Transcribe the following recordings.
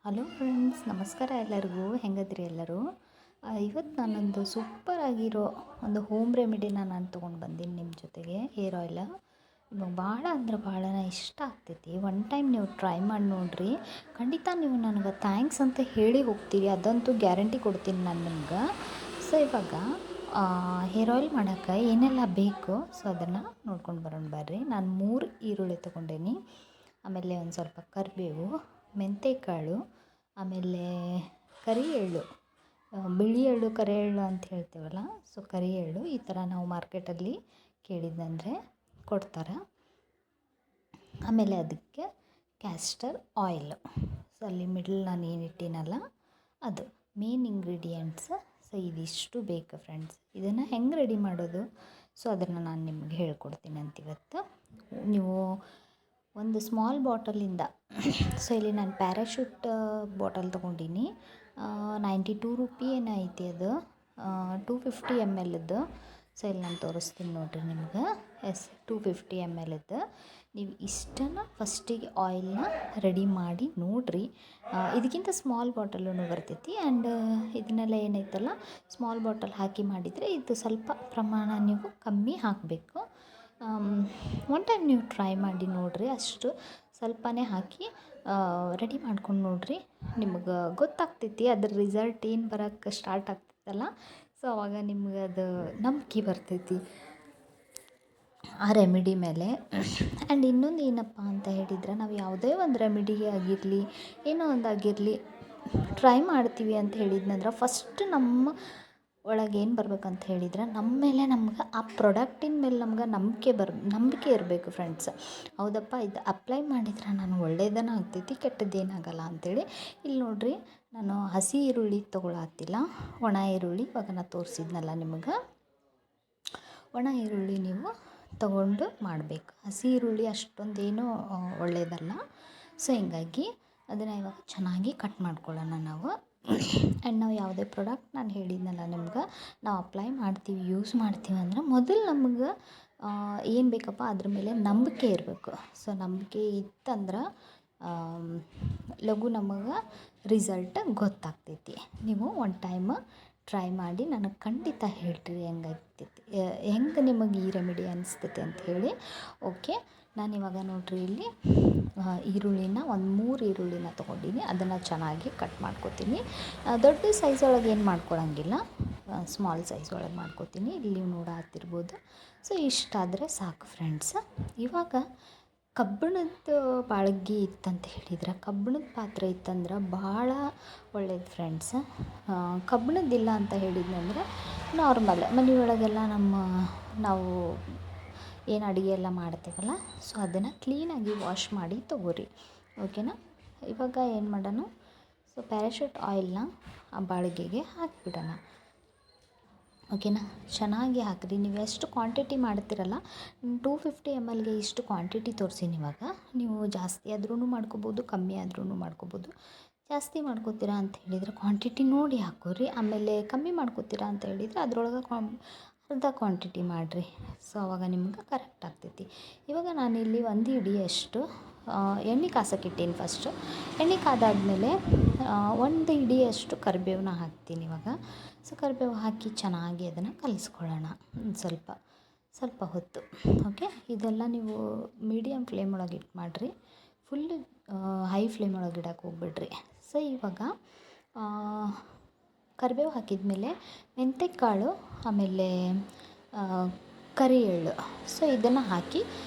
Hello friends, ನಮಸ್ಕಾರ ಎಲ್ಲರಿಗೂ. ಹೆಂಗದ್ರಿ ಎಲ್ಲರೂ? ಇವತ್ತು ನಾನೊಂದು ಸೂಪರ್ ಆಗಿರೋ ಒಂದು ಹೋಮ್ ರೆಮಿಡಿನ ನಾನು ತೊಗೊಂಡು ಬಂದೀನಿ ನಿಮ್ಮ ಜೊತೆಗೆ. ಹೇರ್ ಆಯಿಲ್ ನಿಮಗೆ ಭಾಳ ಅಂದ್ರೆ ಭಾಳ ಇಷ್ಟ ಆಗ್ತೈತಿ. ಒನ್ ಟೈಮ್ ನೀವು ಟ್ರೈ ಮಾಡಿ ನೋಡಿರಿ. ಖಂಡಿತ ನೀವು ನನಗೆ ಥ್ಯಾಂಕ್ಸ್ ಅಂತ ಹೇಳಿ ಹೋಗ್ತೀರಿ, ಅದಂತೂ ಗ್ಯಾರಂಟಿ ಕೊಡ್ತೀನಿ ನಾನು ನಿಮ್ಗೆ. ಸೊ ಇವಾಗ ಹೇರ್ ಆಯಿಲ್ ಮಾಡೋಕ್ಕೆ ಏನೆಲ್ಲ ಬೇಕು ಸೊ ಅದನ್ನು ನೋಡ್ಕೊಂಡು ಬರೋಣ ಬರ್ರಿ. ನಾನು 3 ಈರುಳ್ಳಿ ತೊಗೊಂಡೇನಿ, ಆಮೇಲೆ ಒಂದು ಸ್ವಲ್ಪ ಕರಿಬೇವು, ಮೆಂತ್ಯಕಾಳು, ಆಮೇಲೆ ಕರಿ ಎಳ್ಳು, ಬಿಳಿ ಎಳ್ಳು ಕರಿ ಎಳ್ಳು ಅಂತ ಹೇಳ್ತೀವಲ್ಲ, ಸೊ ಕರಿ ಎಳ್ಳು ಈ ಥರ ನಾವು ಮಾರ್ಕೆಟಲ್ಲಿ ಕೇಳಿದ್ದಂದರೆ ಕೊಡ್ತಾರೆ. ಆಮೇಲೆ ಅದಕ್ಕೆ ಕ್ಯಾಸ್ಟರ್ ಆಯಿಲ್, ಸೊ ಅಲ್ಲಿ ಮಿಡ್ಲ್ ನಾನು ಏನು ಇಟ್ಟಿನಲ್ಲ ಅದು ಮೇನ್ ಇಂಗ್ರೀಡಿಯೆಂಟ್ಸ್. ಸೊ ಇದಿಷ್ಟು ಬೇಕು ಫ್ರೆಂಡ್ಸ್. ಇದನ್ನು ಹೆಂಗೆ ರೆಡಿ ಮಾಡೋದು ಸೊ ಅದನ್ನು ನಾನು ನಿಮಗೆ ಹೇಳ್ಕೊಡ್ತೀನಿ ಅಂತಿವತ್ತು. ನೀವು ಒಂದು ಸ್ಮಾಲ್ ಬಾಟಲಿಂದ, ಸೊ ಇಲ್ಲಿ ನಾನು ಪ್ಯಾರಾಶೂಟ್ ಬಾಟಲ್ ತೊಗೊಂಡಿನಿ. 92 ರೂಪಿ ಏನೋ ಐತಿ ಅದು, 250 ml. ಸೊ ಇಲ್ಲಿ ನಾನು ತೋರಿಸ್ತೀನಿ ನೋಡಿರಿ ನಿಮ್ಗೆ. 250 ml. ನೀವು ಇಷ್ಟನ್ನು ಫಸ್ಟಿಗೆ ಆಯಿಲ್ನ ರೆಡಿ ಮಾಡಿ ನೋಡಿರಿ. ಇದಕ್ಕಿಂತ ಸ್ಮಾಲ್ ಬಾಟಲೂ ಬರ್ತೈತಿ. ಆ್ಯಂಡ್ ಇದನ್ನೆಲ್ಲ ಏನೈತಲ್ಲ ಸ್ಮಾಲ್ ಬಾಟಲ್ ಹಾಕಿ ಮಾಡಿದರೆ ಇದು ಸ್ವಲ್ಪ ಪ್ರಮಾಣ ನೀವು ಕಮ್ಮಿ ಹಾಕಬೇಕು. ಒನ್ ಟೈಮ್ ನೀವು ಟ್ರೈ ಮಾಡಿ ನೋಡಿರಿ. ಅಷ್ಟು ಸ್ವಲ್ಪನೇ ಹಾಕಿ ರೆಡಿ ಮಾಡ್ಕೊಂಡು ನೋಡಿರಿ, ನಿಮಗೆ ಗೊತ್ತಾಗ್ತೈತಿ ಅದ್ರ ರಿಸಲ್ಟ್ ಏನು ಬರೋಕ್ಕೆ ಸ್ಟಾರ್ಟ್ ಆಗ್ತೈತಲ್ಲ. ಸೊ ಅವಾಗ ನಿಮ್ಗೆ ಅದು ನಂಬಿಕೆ ಬರ್ತೈತಿ ಆ ರೆಮಿಡಿ ಮೇಲೆ. ಆ್ಯಂಡ್ ಇನ್ನೊಂದು ಏನಪ್ಪ ಅಂತ ಹೇಳಿದರೆ, ನಾವು ಯಾವುದೇ ಒಂದು ರೆಮಿಡಿಗೆ ಆಗಿರಲಿ ಏನೋ ಒಂದು ಆಗಿರಲಿ ಟ್ರೈ ಮಾಡ್ತೀವಿ ಅಂತ ಹೇಳಿದ್ನಂದ್ರೆ ಫಸ್ಟ್ ನಮ್ಮ ಒಳಗೆ ಏನು ಬರ್ಬೇಕಂತ ಹೇಳಿದ್ರೆ ನಮ್ಮ ಮೇಲೆ ನಮ್ಗೆ ಆ ಪ್ರಾಡಕ್ಟಿನ ಮೇಲೆ ನಮ್ಗೆ ನಂಬಿಕೆ ಇರಬೇಕು ಫ್ರೆಂಡ್ಸ್. ಹೌದಪ್ಪ, ಇದು ಅಪ್ಲೈ ಮಾಡಿದ್ರೆ ನಾನು ಒಳ್ಳೆಯದನ್ನು ಆಗ್ತೈತಿ, ಕೆಟ್ಟದ್ದೇನಾಗಲ್ಲ ಅಂಥೇಳಿ. ಇಲ್ಲಿ ನೋಡಿರಿ, ನಾನು ಹಸಿ ಈರುಳ್ಳಿ ತೊಗೊಳತ್ತಿಲ್ಲ, ಒಣ ಈರುಳ್ಳಿ ಇವಾಗ ನಾನು ತೋರಿಸಿದ್ನಲ್ಲ ನಿಮಗೆ, ಒಣ ಈರುಳ್ಳಿ ನೀವು ತಗೊಂಡು ಮಾಡಬೇಕು. ಹಸಿ ಈರುಳ್ಳಿ ಅಷ್ಟೊಂದೇನು ಒಳ್ಳೆಯದಲ್ಲ. ಸೊ ಹಿಂಗಾಗಿ ಅದನ್ನು ಇವಾಗ ಚೆನ್ನಾಗಿ ಕಟ್ ಮಾಡ್ಕೊಳ್ಳೋಣ ನಾವು. ಆ್ಯಂಡ್ ನಾವು ಯಾವುದೇ ಪ್ರಾಡಕ್ಟ್ ನಾನು ಹೇಳಿದ್ನಲ್ಲ ನಿಮ್ಗೆ, ನಾವು ಅಪ್ಲೈ ಮಾಡ್ತೀವಿ, ಯೂಸ್ ಮಾಡ್ತೀವಿ ಅಂದ್ರೆ ಮೊದಲು ನಮ್ಗೆ ಏನು ಬೇಕಪ್ಪ ಅದ್ರ ಮೇಲೆ ನಂಬಿಕೆ ಇರಬೇಕು. ಸೊ ನಂಬಿಕೆ ಇತ್ತಂದ್ರೆ ಲಘು ನಮಗೆ ರಿಸಲ್ಟ್ ಗೊತ್ತಾಗ್ತೈತಿ. ನೀವು ಒನ್ ಟೈಮ್ ಟ್ರೈ ಮಾಡಿ ನನಗೆ ಖಂಡಿತ ಹೇಳ್ರಿ ಹೆಂಗಾಗ್ತೈತಿ, ಹೆಂಗೆ ನಿಮಗೆ ಈ ರೆಮಿಡಿ ಅನಿಸ್ತೈತಿ ಅಂತ ಹೇಳಿ. ಓಕೆ, ನಾನಿವಾಗ ನೋಡಿರಿ ಇಲ್ಲಿ ಈರುಳ್ಳಿನ ಒಂದು 3 ಈರುಳ್ಳಿನ ತೊಗೊಂಡಿನಿ. ಅದನ್ನು ಚೆನ್ನಾಗಿ ಕಟ್ ಮಾಡ್ಕೊತೀನಿ. ದೊಡ್ಡ ಸೈಜ್ ಒಳಗೆ ಏನು ಮಾಡ್ಕೊಳಂಗಿಲ್ಲ, ಸ್ಮಾಲ್ ಸೈಜ್ ಒಳಗೆ ಮಾಡ್ಕೊತೀನಿ. ಇಲ್ಲಿ ನೀವು ನೋಡತ್ತಿರ್ಬೋದು. ಸೊ ಇಷ್ಟಾದರೆ ಸಾಕು ಫ್ರೆಂಡ್ಸ್. ಇವಾಗ ಕಬ್ಬಿಣದ ಬಾಳ್ಗಿ ಇತ್ತಂತ ಹೇಳಿದ್ರೆ, ಕಬ್ಬಿಣದ ಪಾತ್ರೆ ಇತ್ತಂದ್ರೆ ಭಾಳ ಒಳ್ಳೇದು ಫ್ರೆಂಡ್ಸ್. ಕಬ್ಬಿಣದ್ದಿಲ್ಲ ಅಂತ ಹೇಳಿದ್ನಂದ್ರೆ ನಾರ್ಮಲ್ ಮನೆಯೊಳಗೆಲ್ಲ ನಾವು ಏನು ಅಡುಗೆ ಎಲ್ಲ ಮಾಡ್ತೀವಲ್ಲ, ಸೊ ಅದನ್ನು ಕ್ಲೀನಾಗಿ ವಾಶ್ ಮಾಡಿ ತೊಗೋರಿ. ಓಕೆನಾ? ಇವಾಗ ಏನು ಮಾಡೋಣ, ಸೊ ಪ್ಯಾರಾಶೂಟ್ ಆಯಿಲ್ನ ಆ ಬಾಳಿಗೆಗೆ ಹಾಕಿಬಿಡೋಣ. ಓಕೆನಾ? ಚೆನ್ನಾಗಿ ಹಾಕಿರಿ. ನೀವು ಎಷ್ಟು ಕ್ವಾಂಟಿಟಿ ಮಾಡ್ತೀರಲ್ಲ, 250 mlಗೆ ಇಷ್ಟು ಕ್ವಾಂಟಿಟಿ ತೋರಿಸೀನಿ. ಇವಾಗ ನೀವು ಜಾಸ್ತಿ ಆದ್ರೂ ಮಾಡ್ಕೋಬೋದು, ಕಮ್ಮಿ ಆದ್ರೂ ಮಾಡ್ಕೋಬೋದು. ಜಾಸ್ತಿ ಮಾಡ್ಕೋತೀರಾ ಅಂತ ಹೇಳಿದರೆ ಕ್ವಾಂಟಿಟಿ ನೋಡಿ ಹಾಕೋರಿ. ಆಮೇಲೆ ಕಮ್ಮಿ ಮಾಡ್ಕೋತೀರಾ ಅಂತ ಹೇಳಿದರೆ ಅದರೊಳಗೆ ಅರ್ಧ ಕ್ವಾಂಟಿಟಿ ಮಾಡಿರಿ. ಸೊ ಅವಾಗ ನಿಮ್ಗೆ ಕರೆಕ್ಟ್ ಆಗ್ತೈತಿ. ಇವಾಗ ನಾನಿಲ್ಲಿ 1 ಹಿಡಿಯಷ್ಟು ಎಣ್ಣೆ ಕಾಸಕ್ಕಿಟ್ಟೀನಿ. ಫಸ್ಟು ಎಣ್ಣೆ ಕಾದಾದಮೇಲೆ 1 ಹಿಡಿಯಷ್ಟು ಕರಿಬೇವನ್ನ ಹಾಕ್ತೀನಿ ಇವಾಗ. ಸೊ ಕರಿಬೇವು ಹಾಕಿ ಚೆನ್ನಾಗಿ ಅದನ್ನು ಕಲಿಸ್ಕೊಳ್ಳೋಣ ಸ್ವಲ್ಪ ಹೊತ್ತು. ಓಕೆ, ಇದೆಲ್ಲ ನೀವು ಮೀಡಿಯಮ್ ಫ್ಲೇಮ್ ಒಳಗೆ ಇಟ್ಟು ಮಾಡಿರಿ, ಫುಲ್ಲು ಹೈ ಫ್ಲೇಮ್ ಒಳಗೆ ಇಡಕ್ಕೆ ಹೋಗ್ಬಿಡ್ರಿ. ಸೊ ಇವಾಗ ಕರಿಬೇವು ಹಾಕಿದ್ಮೇಲೆ ಮೆಂತ್ಯಕಾಳು, ಆಮೇಲೆ ಕರಿ ಎಳ್ಳು, ಸೊ ಇದನ್ನು ಹಾಕಿ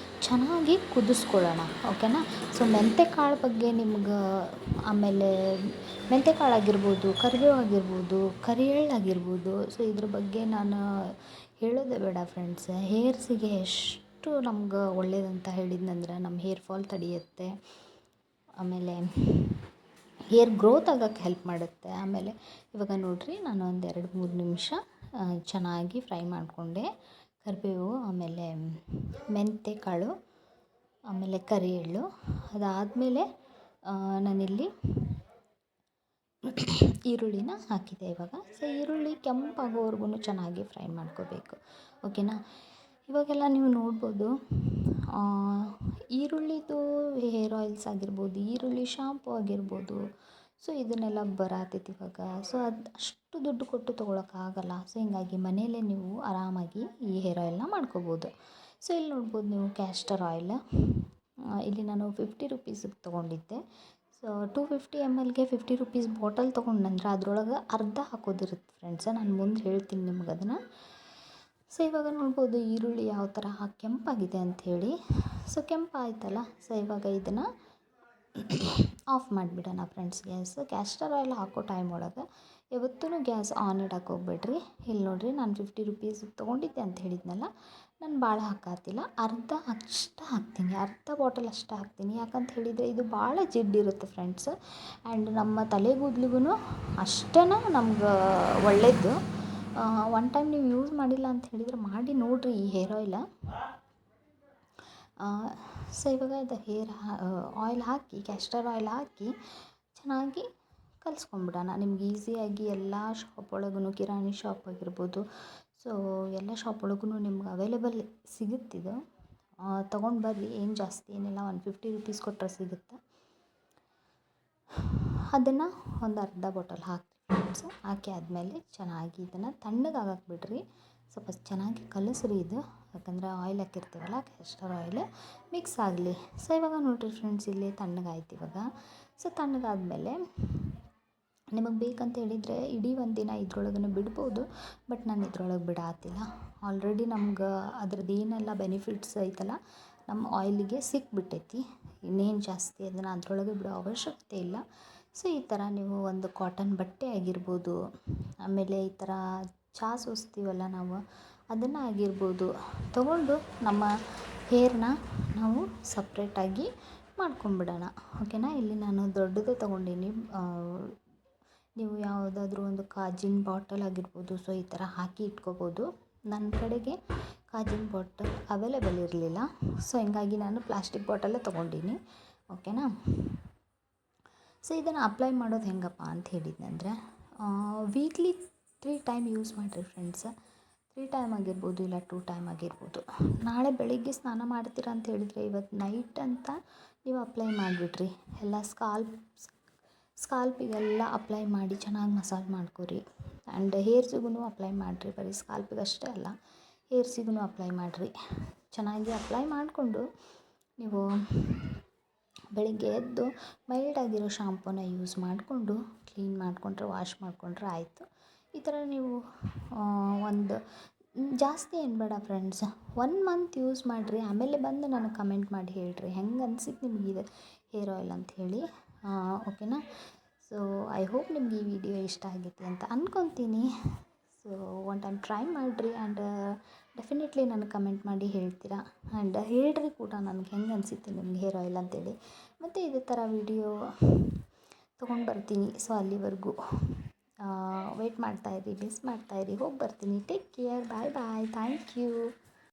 ಚೆನ್ನಾಗಿ ಕುದಿಸ್ಕೊಳ್ಳೋಣ. ಓಕೆನಾ? ಸೊ ಮೆಂತ್ಯಕಾಳು ಬಗ್ಗೆ ನಿಮ್ಗೆ, ಆಮೇಲೆ ಮೆಂತ್ಯಕಾಳು ಆಗಿರ್ಬೋದು, ಕರಿಬೇವು ಆಗಿರ್ಬೋದು, ಕರಿ ಎಳ್ಳು ಆಗಿರ್ಬೋದು, ಸೊ ಇದ್ರ ಬಗ್ಗೆ ನಾನು ಹೇಳೋದೇ ಬೇಡ ಫ್ರೆಂಡ್ಸ್. ಹೇರ್ಸಿಗೆ ಎಷ್ಟು ನಮ್ಗೆ ಒಳ್ಳೇದಂತ ಹೇಳಿದ್ನಂದ್ರೆ, ನಮ್ಮ ಹೇರ್ ಫಾಲ್ ತಡೆಯುತ್ತೆ, ಆಮೇಲೆ ಹೇರ್ ಗ್ರೋತ್ ಆಗೋಕ್ಕೆ ಹೆಲ್ಪ್ ಮಾಡುತ್ತೆ. ಆಮೇಲೆ ಇವಾಗ ನೋಡಿರಿ, ನಾನು ಒಂದು 2-3 ನಿಮಿಷ ಚೆನ್ನಾಗಿ ಫ್ರೈ ಮಾಡಿಕೊಂಡೆ. ಕರಿಬೇವು, ಆಮೇಲೆ ಮೆಂತ್ಯಕಾಳು, ಆಮೇಲೆ ಕರಿ ಎಳ್ಳು. ಅದಾದಮೇಲೆ ನಾನಿಲ್ಲಿ ಈರುಳ್ಳಿನ ಹಾಕಿದೆ ಇವಾಗ. ಸೊ ಈರುಳ್ಳಿ ಕೆಂಪಾಗೋವರೆಗೂ ಚೆನ್ನಾಗಿ ಫ್ರೈ ಮಾಡ್ಕೋಬೇಕು. ಓಕೆನಾ? ಇವಾಗೆಲ್ಲ ನೀವು ನೋಡ್ಬೋದು, ಈರುಳ್ಳಿದು ಹೇರ್ ಆಯಿಲ್ಸ್ ಆಗಿರ್ಬೋದು, ಈರುಳ್ಳಿ ಶಾಂಪು ಆಗಿರ್ಬೋದು, ಸೊ ಇದನ್ನೆಲ್ಲ ಬರತೈತಿ ಇವಾಗ. ಸೊ ಅದು ಅಷ್ಟು ದುಡ್ಡು ಕೊಟ್ಟು ತೊಗೊಳಕ್ಕಾಗಲ್ಲ. ಸೊ ಹಿಂಗಾಗಿ ಮನೆಯಲ್ಲೇ ನೀವು ಆರಾಮಾಗಿ ಈ ಹೇರ್ ಆಯಿಲ್ನ ಮಾಡ್ಕೋಬೋದು. ಸೊ ಇಲ್ಲಿ ನೋಡ್ಬೋದು ನೀವು ಕ್ಯಾಸ್ಟರ್ ಆಯಿಲ್. ಇಲ್ಲಿ ನಾನು 50 ರುಪೀಸಿಗೆ ತೊಗೊಂಡಿದ್ದೆ. ಸೊ 250 mlಗೆ 50 ರುಪೀಸ್ ಬಾಟಲ್ ತೊಗೊಂಡ್ನಂದ್ರೆ ಅದ್ರೊಳಗೆ ಅರ್ಧ ಹಾಕೋದಿರುತ್ತೆ ಫ್ರೆಂಡ್ಸ. ನಾನು ಮುಂದೆ ಹೇಳ್ತೀನಿ ನಿಮ್ಗೆ ಅದನ್ನು. ಸೊ ಇವಾಗ ನೋಡ್ಬೋದು ಈರುಳ್ಳಿ ಯಾವ ಥರ ಕೆಂಪಾಗಿದೆ ಅಂಥೇಳಿ. ಸೊ ಕೆಂಪಾಯ್ತಲ್ಲ, ಸೊ ಇವಾಗ ಇದನ್ನು ಆಫ್ ಮಾಡಿಬಿಡೋಣ ಫ್ರೆಂಡ್ಸ್ ಗ್ಯಾಸ್. ಕ್ಯಾಸ್ಟರ್ ಆಯಿಲ್ ಹಾಕೋ ಟೈಮ್ ಒಳಗೆ ಯಾವತ್ತೂ ಗ್ಯಾಸ್ ಆನ್ ಇಡಕ್ಕೆ ಹೋಗ್ಬೇಡ್ರಿ. ಇಲ್ಲಿ ನೋಡಿರಿ, ನಾನು 50 ರುಪೀಸಿಗೆ ತೊಗೊಂಡಿದ್ದೆ ಅಂತ ಹೇಳಿದ್ನಲ್ಲ, ನಾನು ಭಾಳ ಹಾಕತ್ತಿಲ್ಲ, ಅರ್ಧ ಅಷ್ಟು ಹಾಕ್ತೀನಿ, ಅರ್ಧ ಬಾಟಲ್ ಅಷ್ಟು ಹಾಕ್ತೀನಿ. ಯಾಕಂತ ಹೇಳಿದರೆ ಇದು ಭಾಳ ಜಿಡ್ಡಿರುತ್ತೆ ಫ್ರೆಂಡ್ಸ್. ಆ್ಯಂಡ್ ನಮ್ಮ ತಲೆಗೂದ್ಲಿಗೂ ಅಷ್ಟೇ ನಮ್ಗೆ ಒಳ್ಳೆಯದು. ಒನ್ ಟೈಮ್ ನೀವು ಯೂಸ್ ಮಾಡಿಲ್ಲ ಅಂತ ಹೇಳಿದರೆ ಮಾಡಿ ನೋಡಿರಿ ಈ ಹೇರ್ ಆಯಿಲ. ಸೊ ಇವಾಗ ಅದು ಆಯಿಲ್ ಹಾಕಿ, ಕ್ಯಾಸ್ಟರ್ ಆಯಿಲ್ ಹಾಕಿ ಚೆನ್ನಾಗಿ ಕಲಿಸ್ಕೊಂಬಿಡೋಣ. ನಿಮ್ಗೆ ಈಸಿಯಾಗಿ ಎಲ್ಲ ಶಾಪ್ ಒಳಗೂ, ಕಿರಾಣಿ ಶಾಪ್ ಆಗಿರ್ಬೋದು, ಸೊ ಎಲ್ಲ ಶಾಪ್ ಒಳಗೂ ನಿಮ್ಗೆ ಅವೈಲೇಬಲ್ ಸಿಗುತ್ತಿದ್ದು. ತೊಗೊಂಡು ಬರ್ರಿ, ಏನು ಜಾಸ್ತಿ ಏನಿಲ್ಲ, 150 ರುಪೀಸ್ ಕೊಟ್ಟರೆ ಸಿಗುತ್ತೆ. ಅದನ್ನು ಒಂದು ಅರ್ಧ ಬಾಟಲ್ ಹಾಕಿ ಫ್ರೆಂಡ್ಸ್. ಹಾಕಿ ಆದಮೇಲೆ ಚೆನ್ನಾಗಿ ಇದನ್ನು ತಣ್ಣಗಾಗಕ್ಕೆ ಬಿಡ್ರಿ. ಸ್ವಲ್ಪ ಚೆನ್ನಾಗಿ ಕಲಸ್ರಿ ಇದು, ಯಾಕಂದರೆ ಆಯಿಲ್ ಹಾಕಿರ್ತೀವಲ್ಲ, ಕ್ಯಾಸ್ಟರ್ ಆಯಿಲ್ ಮಿಕ್ಸ್ ಆಗಲಿ. ಸೊ ಇವಾಗ ನೋಡಿರಿ ಫ್ರೆಂಡ್ಸ್, ಇಲ್ಲಿ ತಣ್ಣಗಾಯ್ತು ಇವಾಗ. ಸೊ ತಣ್ಣಗಾದ್ಮೇಲೆ ನಿಮಗೆ ಬೇಕಂತ ಹೇಳಿದರೆ ಇಡೀ ಒಂದು ದಿನ ಇದ್ರೊಳಗೆ ಬಿಡ್ಬೋದು. ಬಟ್ ನಾನು ಇದ್ರೊಳಗೆ ಬಿಡಾತಿಲ್ಲ. ಆಲ್ರೆಡಿ ನಮ್ಗೆ ಅದ್ರದ್ದು ಏನೆಲ್ಲ ಬೆನಿಫಿಟ್ಸ್ ಐತಲ್ಲ ನಮ್ಮ ಆಯಿಲಿಗೆ ಸಿಕ್ಬಿಟ್ಟೈತಿ. ಇನ್ನೇನು ಜಾಸ್ತಿ ಅದನ್ನು ಅದರೊಳಗೆ ಬಿಡೋ ಅವಶ್ಯಕತೆ ಇಲ್ಲ. ಸೊ ಈ ಥರ ನೀವು ಒಂದು ಕಾಟನ್ ಬಟ್ಟೆ ಆಗಿರ್ಬೋದು, ಆಮೇಲೆ ಈ ಥರ ಚಹಾ ಸೋಸ್ತೀವಲ್ಲ ನಾವು, ಅದನ್ನು ಆಗಿರ್ಬೋದು ತೊಗೊಂಡು ನಮ್ಮ ಹೇರ್ನ ನಾವು ಸಪ್ರೇಟಾಗಿ ಮಾಡ್ಕೊಂಬಿಡೋಣ. ಓಕೆನಾ. ಇಲ್ಲಿ ನಾನು ದೊಡ್ಡದೇ ತೊಗೊಂಡೀನಿ. ನೀವು ಯಾವುದಾದ್ರೂ ಒಂದು ಕಾಜಿನ ಬಾಟಲ್ ಆಗಿರ್ಬೋದು, ಸೊ ಈ ಥರ ಹಾಕಿ ಇಟ್ಕೋಬೋದು. ನನ್ನ ಕಡೆಗೆ ಕಾಜಿನ ಬಾಟಲ್ ಅವೈಲೇಬಲ್ ಇರಲಿಲ್ಲ. ಸೊ ಹಿಂಗಾಗಿ ನಾನು ಪ್ಲಾಸ್ಟಿಕ್ ಬಾಟಲೇ ತೊಗೊಂಡೀನಿ. ಓಕೆನಾ. ಸೊ ಇದನ್ನು ಅಪ್ಲೈ ಮಾಡೋದು ಹೆಂಗಪ್ಪ ಅಂತ ಹೇಳಿದ್ನಂದರೆ, ವೀಕ್ಲಿ 3 ಟೈಮ್ ಯೂಸ್ ಮಾಡಿರಿ ಫ್ರೆಂಡ್ಸ್. 3 ಟೈಮ್ ಆಗಿರ್ಬೋದು, ಇಲ್ಲ 2 ಟೈಮ್ ಆಗಿರ್ಬೋದು. ನಾಳೆ ಬೆಳಿಗ್ಗೆ ಸ್ನಾನ ಮಾಡ್ತೀರಾ ಅಂತ ಹೇಳಿದರೆ ಇವತ್ತು ನೈಟ್ ಅಂತ ನೀವು ಅಪ್ಲೈ ಮಾಡಿಬಿಡ್ರಿ. ಎಲ್ಲ ಸ್ಕಾಲ್ಪಿಗೆಲ್ಲ ಅಪ್ಲೈ ಮಾಡಿ ಚೆನ್ನಾಗಿ ಮಸಾಜ್ ಮಾಡ್ಕೊರಿ. ಆ್ಯಂಡ್ ಹೇರ್ಸಿಗೂ ಅಪ್ಲೈ ಮಾಡಿರಿ. ಬರೀ ಸ್ಕಾಲ್ಪಿಗೆ ಅಷ್ಟೇ ಅಲ್ಲ, ಹೇರ್ಸಿಗೂ ಅಪ್ಲೈ ಮಾಡಿರಿ. ಚೆನ್ನಾಗಿ ಅಪ್ಲೈ ಮಾಡಿಕೊಂಡು ನೀವು ಬೆಳಿಗ್ಗೆ ಎದ್ದು ಮೈಲ್ಡಾಗಿರೋ ಶಾಂಪೂನ ಯೂಸ್ ಮಾಡಿಕೊಂಡು ಕ್ಲೀನ್ ಮಾಡಿಕೊಂಡ್ರೆ, ವಾಶ್ ಮಾಡಿಕೊಂಡ್ರೆ ಆಯಿತು. ಈ ಥರ ನೀವು ಒಂದು ಜಾಸ್ತಿ ಏನು ಬೇಡ ಫ್ರೆಂಡ್ಸ್, 1 ಮಂತ್ ಯೂಸ್ ಮಾಡಿರಿ. ಆಮೇಲೆ ಬಂದು ನನಗೆ ಕಮೆಂಟ್ ಮಾಡಿ ಹೇಳಿರಿ ಹೆಂಗೆ ಅನ್ಸಿತ್ತು ನಿಮ್ಗೆ ಇದು ಹೇರ್ ಆಯಿಲ್ ಅಂಥೇಳಿ. ಓಕೆನಾ. ಸೊ ಐ ಹೋಪ್ ನಿಮ್ಗೆ ಈ ವಿಡಿಯೋ ಇಷ್ಟ ಆಗೈತಿ ಅಂತ ಅಂದ್ಕೊತೀನಿ. ಸೊ ಒನ್ ಟೈಮ್ ಟ್ರೈ ಮಾಡಿರಿ. ಆ್ಯಂಡ್ ಡೆಫಿನೆಟ್ಲಿ ನನಗೆ ಕಮೆಂಟ್ ಮಾಡಿ ಹೇಳ್ತೀರಾ. ಆ್ಯಂಡ್ ಹೇಳ್ರಿ ಕೂಡ ನನಗೆ ಹೆಂಗೆ ಅನಿಸಿತ್ತು ನಿಮ್ಗೆ ಹೇರ್ ಆಯಿಲ್ ಅಂತೇಳಿ. ಮತ್ತು ಇದೇ ಥರ ವಿಡಿಯೋ ತೊಗೊಂಡು ಬರ್ತೀನಿ. ಸೊ ಅಲ್ಲಿವರೆಗೂ ವೆಯ್ಟ್ ಮಾಡ್ತಾಯಿರಿ, ಮಿಸ್ ಮಾಡ್ತಾಯಿರಿ. ಹೋಗಿ ಬರ್ತೀನಿ. Take care. Bye bye. Thank you.